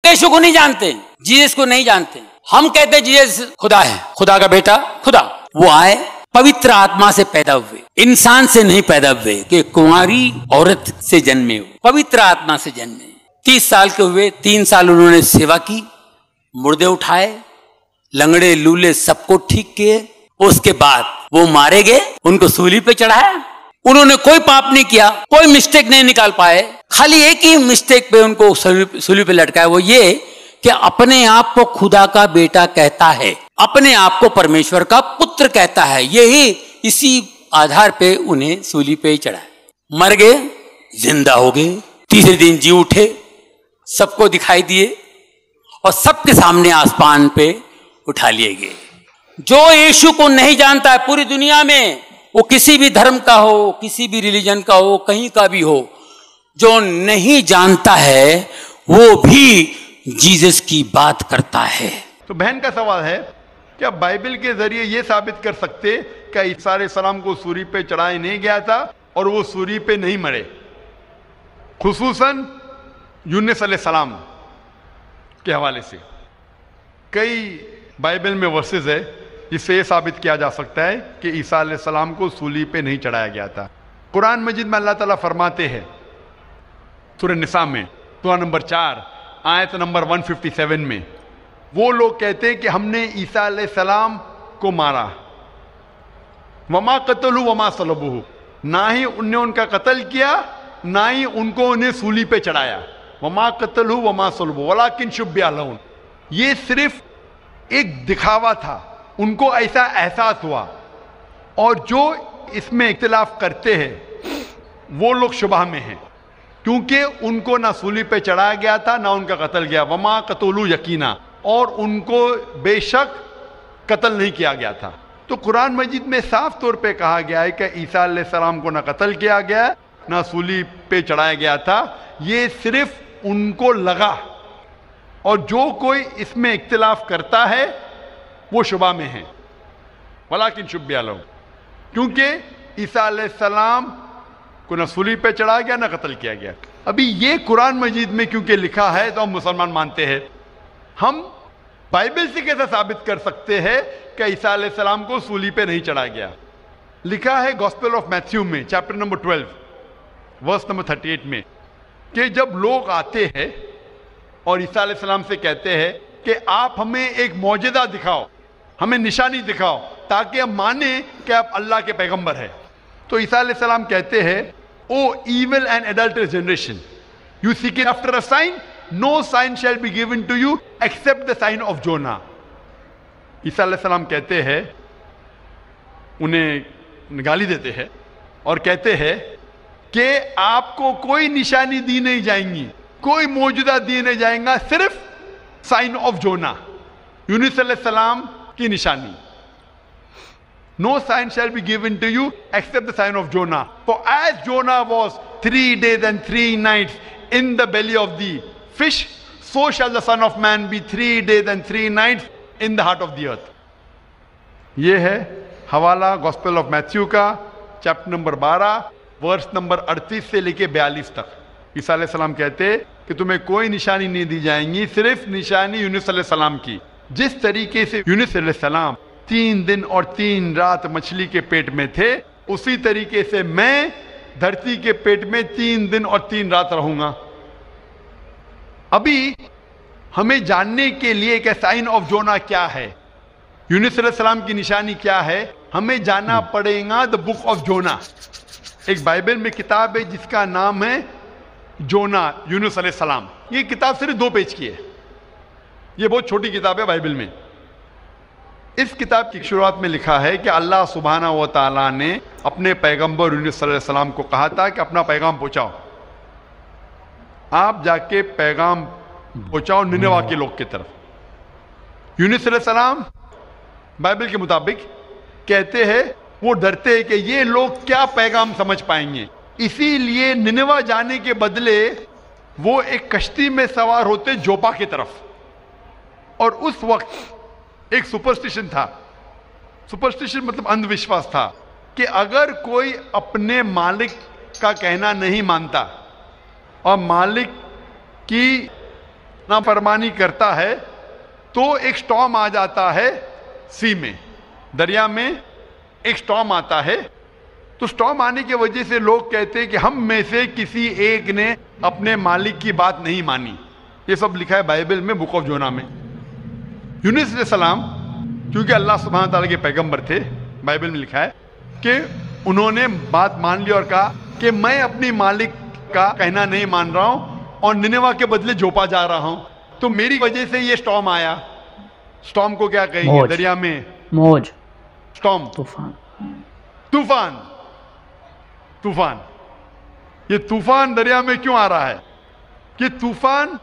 यीशु को नहीं जानते, जीसस को नहीं जानते। हम कहते हैं जीसस खुदा है, खुदा का बेटा, खुदा। वो आए पवित्र आत्मा से पैदा हुए, इंसान से नहीं पैदा हुए कि कुंवारी औरत से जन्मे हो, पवित्र आत्मा से जन्मे। 30 साल के हुए, 3 साल उन्होंने सेवा की, मुर्दे उठाए, लंगड़े लूले सबको ठीक किए। उसके बाद वो मारे गए, उनको सूली पे चढ़ाया। उन्होंने कोई पाप नहीं किया, कोई मिस्टेक नहीं निकाल पाए। खाली एक ही मिस्टेक पे उनको सूली पे लटकाया, वो ये कि अपने आप को खुदा का बेटा कहता है, अपने आप को परमेश्वर का पुत्र कहता है। यही इसी आधार पे उन्हें सूली पे चढ़ाया। मर गए, जिंदा हो गए, तीसरे दिन जी उठे, सबको दिखाई दिए और सबके सामने आसमान पे उठा लिए गए। जो यीशु को नहीं जानता है पूरी दुनिया में, वो किसी भी धर्म का हो, किसी भी रिलीजन का हो, कहीं का भी हो, जो नहीं जानता है वो भी जीसस की बात करता है। तो बहन का सवाल है, क्या बाइबल के जरिए ये साबित कर सकते कि ईसा अलैहिस्सलाम को सूली पे चढ़ाया नहीं गया था और वो सूली पे नहीं मरे? खुसूसन यूनुस अलैहिस्सलाम के हवाले से कई बाइबल में वर्सेस है जिससे ये साबित किया जा सकता है कि ईसा अलैहिस्सलाम को सूली पे नहीं चढ़ाया गया था। कुरान मजीद में अल्लाह ताला फरमाते हैं सूरह निसा में, सूरा नंबर 4 आयत नंबर 157 में, वो लोग कहते हैं कि हमने ईसा अलैहिस्सलाम को मारा, वमा कतलू वमा सलबुहु, ना ही उनने उनका कत्ल किया, ना ही उनको उन्हें सूली पे चढ़ाया। वमा कतलू वमा सलबुहु वलाकिन शुब्बिहा लहुम, ये सिर्फ एक दिखावा था, उनको ऐसा एहसास हुआ। और जो इसमें इख्तिलाफ करते हैं वो लोग शुबह में हैं, क्योंकि उनको ना सूली पे चढ़ाया गया था ना उनका कत्ल गया। वमा कतलू यकीना, और उनको बेशक कत्ल नहीं किया गया था। तो कुरान मजीद में साफ तौर पे कहा गया है कि ईसा अलैहिस्सलाम को ना कत्ल किया गया ना सूली पे चढ़ाया गया था, ये सिर्फ उनको लगा। और जो कोई इसमें इख्तिलाफ करता है वो शुबा में है, वलाकिन शुब्बिहा लहुम, क्योंकि ईसा अलैहिस्सलाम को न सूली पे चढ़ाया गया ना कत्ल किया गया। अभी ये कुरान मजीद में क्योंकि लिखा है तो हम मुसलमान मानते हैं। हम बाइबल से कैसे साबित कर सकते हैं कि ईसा अलैहिस्सलाम को सूली पे नहीं चढ़ाया गया? लिखा है गॉस्पेल ऑफ मैथ्यू में चैप्टर नंबर 12 वर्स नंबर 38 में कि जब लोग आते हैं और ईसा अलैहिस्सलाम से कहते हैं कि आप हमें एक मौजज़ा दिखाओ, हमें निशानी दिखाओ ताकि हम माने कि आप अल्लाह के पैगंबर हैं, तो ईसा अलैहिस्सलाम कहते हैं, ओ evil and adulterous generation, you seek after a sign, no sign shall be given to you except the sign of Jonah। ईसा अलैहिस्सलाम कहते हैं, उन्हें गाली देते हैं और कहते हैं कि आपको कोई निशानी दी नहीं जाएंगी, कोई मौजूदा दी नहीं जाएगा, सिर्फ साइन ऑफ जोना, यूनुस अलैहिस्सलाम की निशानी। No sign shall be given to you except the sign of Jonah. For as Jonah was 3 days and 3 nights in the belly of the fish, so shall the Son of Man be 3 days and 3 nights in the heart of the earth। ये है हवाला gospel of Matthew का chapter number 12 verse number 38 से लेके 42 तक। ईसा अलैहिस्सलाम कहते कि तुम्हें कोई निशानी नहीं दी जाएंगी, सिर्फ निशानी यूनुस अलैहिस्सलाम की। जिस तरीके से यूनुस अलैहिस्सलाम 3 दिन और 3 रात मछली के पेट में थे, उसी तरीके से मैं धरती के पेट में 3 दिन और 3 रात रहूंगा। अभी हमें जानने के लिए कि साइन ऑफ जोना क्या है, यूनुस अलैहिस्सलाम की निशानी क्या है, हमें जानना पड़ेगा द बुक ऑफ जोना। एक बाइबल में किताब है जिसका नाम है जोना यूनुस अलैहिस्सलाम। ये किताब सिर्फ 2 पेज की है, ये बहुत छोटी किताब है बाइबल में। इस किताब की शुरुआत में लिखा है कि अल्लाह सुब्हाना व तआला ने अपने पैगंबर यूनुस अलैहिस्सलाम को कहा था कि अपना पैगाम पहुंचाओ, आप जाके पैगाम पहुंचाओ निनेवा के लोग की तरफ। यूनुस अलैहिस्सलाम बाइबल के मुताबिक कहते हैं वो डरते हैं कि ये लोग क्या पैगाम समझ पाएंगे, इसीलिए निनेवा जाने के बदले वो एक कश्ती में सवार होते जोपा की तरफ। और उस वक्त एक सुपरस्टिशन था, सुपरस्टिशन मतलब अंधविश्वास था कि अगर कोई अपने मालिक का कहना नहीं मानता और मालिक की ना फरमानी करता है तो एक स्टॉर्म आ जाता है सी में, दरिया में एक स्टॉर्म आता है। तो स्टॉर्म आने की वजह से लोग कहते हैं कि हम में से किसी एक ने अपने मालिक की बात नहीं मानी। ये सब लिखा है बाइबल में, बुक ऑफ जोना में। यूनुस अलैहिस्सलाम क्योंकि अल्लाह सुब्हानहू तआला के पैगंबर थे, बाइबल में लिखा है कि उन्होंने बात मान ली और कहा कि मैं अपनी मालिक का कहना नहीं मान रहा हूं और निनेवा के बदले जोपा जा रहा हूं, तो मेरी वजह से ये स्टॉर्म आया। स्टॉर्म को क्या कहेंगे दरिया में? मौज, स्टॉर्म, तूफान, तूफान, तूफान। ये तूफान दरिया में क्यों आ रहा है? कि तूफान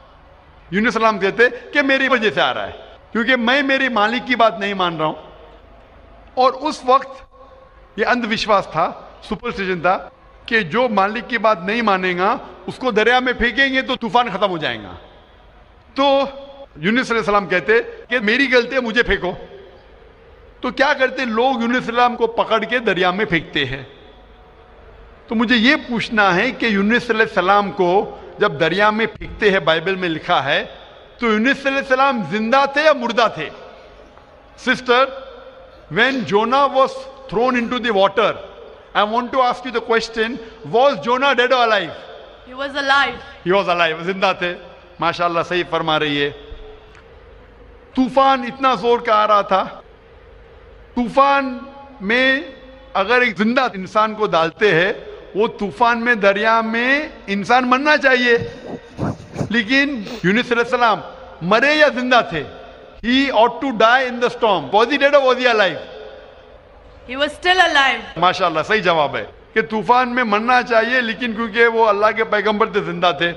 यूनुस सलाम कहते कि मेरी वजह से आ रहा है, क्योंकि मैं मेरे मालिक की बात नहीं मान रहा हूं। और उस वक्त ये अंधविश्वास था, सुपरस्टिशन था कि जो मालिक की बात नहीं मानेगा उसको दरिया में फेंकेंगे तो तूफान खत्म हो जाएगा। तो यूनुस अलैहिस्सलाम कहते कि मेरी गलती है, मुझे फेंको। तो क्या करते लोग? यूनुस अलैहिस्सलाम को पकड़ के दरिया में फेंकते हैं। तो मुझे ये पूछना है कि यूनुस अलैहिस्सलाम को जब दरिया में फेंकते हैं, बाइबल में लिखा है, तो यूनुस अलैहिस्सलाम जिंदा थे या मुर्दा थे? Sister, when Jonah was thrown into the water, I want to ask you the question, was Jonah dead or alive? He was alive. He was alive, जिंदा थे। माशाल्लाह सही फरमा रही है। तूफान इतना जोर का आ रहा था, तूफान में अगर एक जिंदा इंसान को डालते हैं, वो तूफान में दरिया में इंसान मरना चाहिए, लेकिन यूनुस अलैहिस्सलाम मरे या जिंदा थे? He ought to die in the storm. Was he dead or was he alive? He was still alive. माशाल्लाह सही जवाब है कि तूफान में मरना चाहिए, लेकिन क्योंकि वो अल्लाह के पैगंबर थे, जिंदा थे।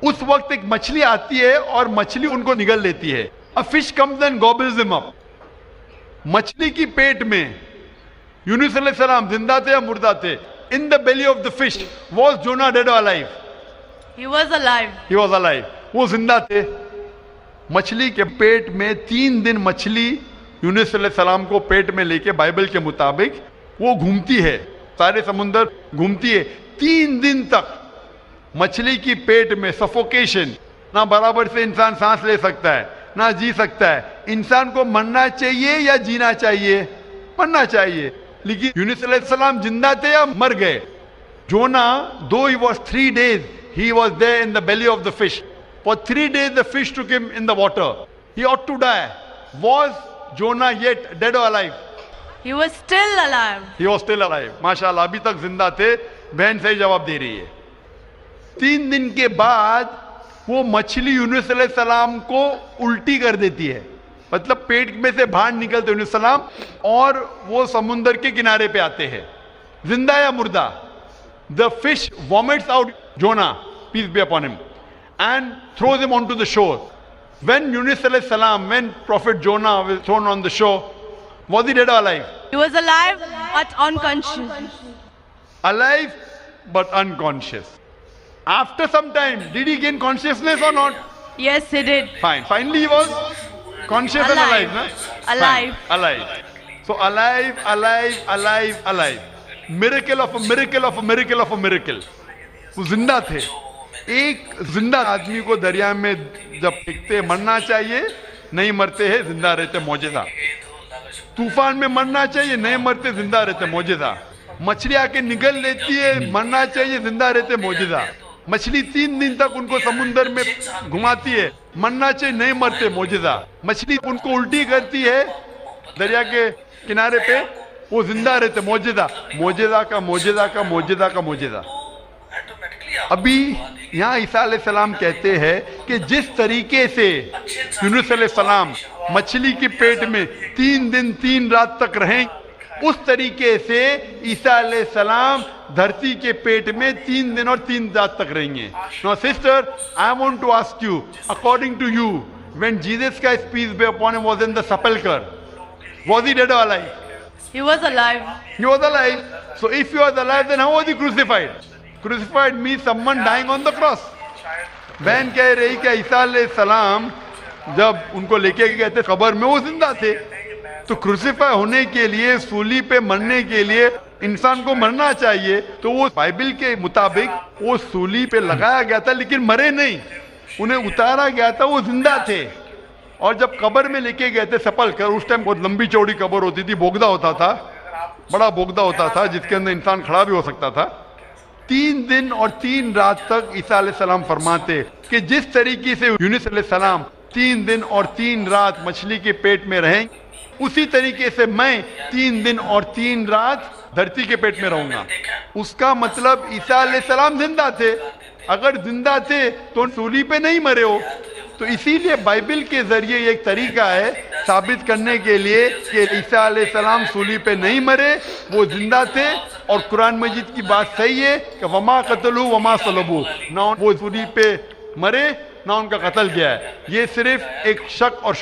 उस वक्त एक मछली आती है और मछली उनको निगल लेती है। A fish comes and gobbles them up. मछली की पेट में यूनुस अलैहिस्सलाम जिंदा थे या मुर्दा थे? In the belly of the fish, was Jonah dead or alive? He was alive. He was alive. वो जिंदा थे। मछली के पेट में 3 दिन मछली यूनुस अलैहिस्सलाम को पेट में लेके बाइबल के मुताबिक वो घूमती है, सारे समुंदर घूमती है 3 दिन तक। मछली की पेट में सफोकेशन, ना बराबर से इंसान सांस ले सकता है ना जी सकता है। इंसान को मरना चाहिए या जीना चाहिए? मरना चाहिए। लेकिन यूनुस अलैहिस्सलाम जिंदा थे या मर गए? जोना, दो he was 3 days he was there in the belly of the fish. For 3 days the fish took him in the water. He ought to die. Was Jonah yet dead or alive? He was still alive. He was still alive. माशाल्लाह अभी तक जिंदा थे। बहन सही जवाब दे रही है। 3 दिन के बाद वो मछली यूनुस अलैहिस्सलाम को उल्टी कर देती है, मतलब पेट में से बाहर निकलते यूनुस अलैहिस्सलाम और वो समुंदर के किनारे पे आते हैं। जिंदा या मुर्दा? The fish vomits out Jonah, peace be upon him, and throws him onto the shore. When Yunus alayhi salam, when Prophet Jonah was thrown on the shore, was he dead or alive? He was alive but unconscious. Alive but unconscious. After some time, did he gain consciousness or not? Yes, he did. Fine. Finally, he was conscious and alive, na? Alive. Fine. Alive. So alive, alive, alive, alive. Miracle of a miracle of a miracle of a miracle. वो जिंदा थे। एक जिंदा आदमी को दरिया में जब फेंकते, मरना चाहिए, नहीं मरते हैं, जिंदा रहते, मौजज़ा। तूफान में मरना चाहिए, नहीं मरते, जिंदा रहते, मौजज़ा। मछली आके निगल लेती है, मरना चाहिए, जिंदा रहते, मौजज़ा। मछली 3 दिन तक उनको समुंदर में घुमाती है, मरना चाहिए, नहीं मरते, मौजज़ा। मछली उनको उल्टी करती है दरिया के किनारे पे, वो जिंदा रहते, मौजज़ा। मौजज़ा का मौजज़ा का मौजज़ा का मौजज़ा। अभी यहाँ ईसा अलैहिस्सलाम कहते हैं कि जिस तरीके से यूनुस अलैहिस्सलाम मछली के पेट में 3 दिन 3 रात तक रहें, उस तरीके से ईसा अलैहिस्सलाम धरती के पेट में 3 दिन और 3 रात तक रहेंगे। Now sister, I want to ask you, according to you, when Jesus Christ, peace be upon him, was in the sepulcher, was he dead or alive? He was alive. He was alive. So if he was alive, then how was he crucified? Crucified means someone dying on the cross. बहन कह रही कि ईसा अलैहिस्सलाम जब उनको लेके गए थे कब्र में, वो जिंदा थे। तो क्रूसिफाई होने के लिए, सूली पे मरने के लिए इंसान को मरना चाहिए, तो वो बाइबल के मुताबिक वो सूली पे लगाया गया था, लेकिन मरे नहीं। उन्हें उतारा गया था, वो जिंदा थे। और जब कब्र में लेके गए थे सपल कर, उस टाइम बहुत लंबी चौड़ी कब्र होती थी, बोगदा होता था, बड़ा बोगदा होता था जिसके अंदर इंसान खड़ा भी हो सकता था। 3 दिन और 3 रात तक ईसा अलैहिस्सलाम फरमाते कि जिस तरीके से यूनुस अलैहिस्सलाम 3 दिन और 3 रात मछली के पेट में रहें, उसी तरीके से मैं 3 दिन और 3 रात धरती के पेट में रहूंगा। उसका मतलब ईसा अलैहिस्सलाम जिंदा थे। अगर जिंदा थे तो सूली पे नहीं मरे हो। तो इसीलिए बाइबल के जरिए एक तरीका है साबित करने के लिए कि ईसा अलैहिस्सलाम सूली पे नहीं मरे, वो जिंदा थे। और कुरान मजीद की बात सही है कि वमा कतलू वमा सलबू, ना वो सूली पे मरे ना उनका कत्ल किया है। ये सिर्फ एक शक और